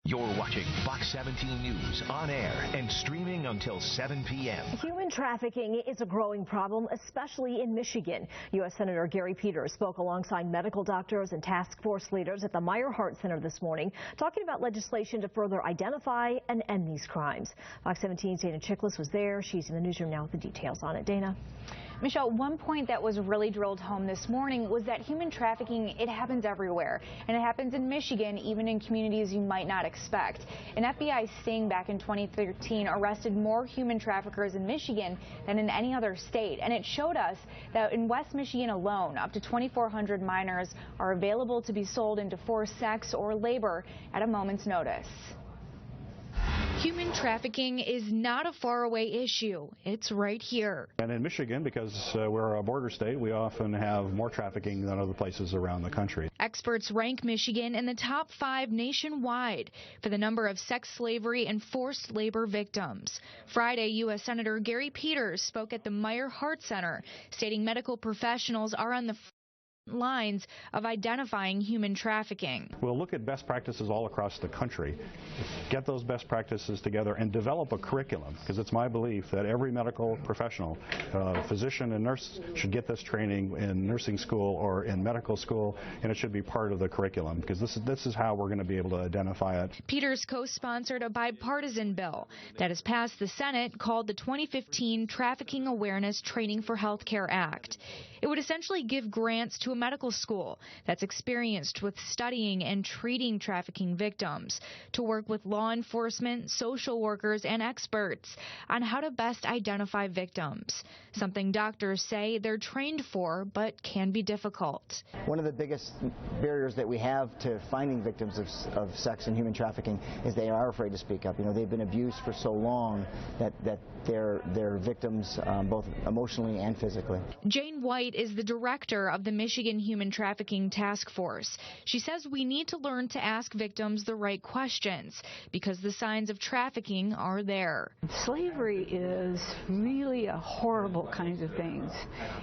You're watching Fox 17 News on air and streaming until 7 p.m. Human trafficking is a growing problem, especially in Michigan. U.S. Senator Gary Peters spoke alongside medical doctors and task force leaders at the Meyer Heart Center this morning, talking about legislation to further identify and end these crimes. Fox 17's Dana Chiklis was there. She's in the newsroom now with the details on it. Dana. Michelle, one point that was really drilled home this morning was that human trafficking, it happens everywhere. And it happens in Michigan, even in communities you might not expect. An FBI sting back in 2013 arrested more human traffickers in Michigan than in any other state. And it showed us that in West Michigan alone, up to 2,400 minors are available to be sold into forced sex or labor at a moment's notice. Human trafficking is not a faraway issue. It's right here. And in Michigan, because we're a border state, we often have more trafficking than other places around the country. Experts rank Michigan in the top 5 nationwide for the number of sex slavery and forced labor victims. Friday, U.S. Senator Gary Peters spoke at the Meyer Heart Center, stating medical professionals are on the lines of identifying human trafficking. We'll look at best practices all across the country, get those best practices together and develop a curriculum, because it's my belief that every medical professional, physician and nurse, should get this training in nursing school or in medical school, and it should be part of the curriculum, because this is how we're going to be able to identify it. Peters co-sponsored a bipartisan bill that has passed the Senate called the 2015 Trafficking Awareness Training for Healthcare Act. It would essentially give grants to a medical school that's experienced with studying and treating trafficking victims to work with law enforcement, social workers, and experts on how to best identify victims, something doctors say they're trained for but can be difficult. One of the biggest barriers that we have to finding victims of sex and human trafficking is they are afraid to speak up. You know, they've been abused for so long that they're victims both emotionally and physically. Jane White is the director of the Michigan Human Trafficking Task Force. She says we need to learn to ask victims the right questions because the signs of trafficking are there. Slavery is really a horrible kind of thing.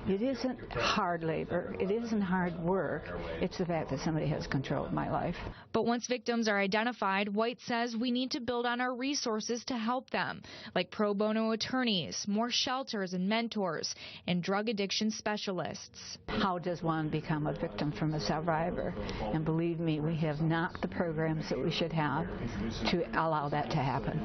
It isn't hard labor. It isn't hard work. It's the fact that somebody has control of my life. But once victims are identified, White says we need to build on our resources to help them, like pro bono attorneys, more shelters and mentors, and drug addiction specialists. How does one become a victim from a survivor? And believe me, we have not the programs that we should have to allow that to happen.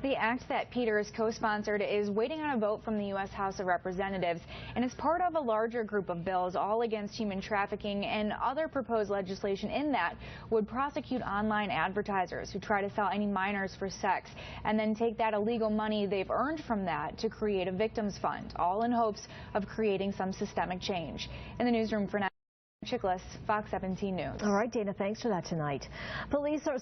The act that Peters co-sponsored is waiting on a vote from the U.S. House of Representatives and is part of a larger group of bills all against human trafficking, and other proposed legislation in that would prosecute online advertisers who try to sell any minors for sex and then take that illegal money they've earned from that to create a victims fund, all in hopes of creating some systemic change. In the newsroom for now, Chiklis, Fox 17 News. All right, Dana, thanks for that tonight. Police are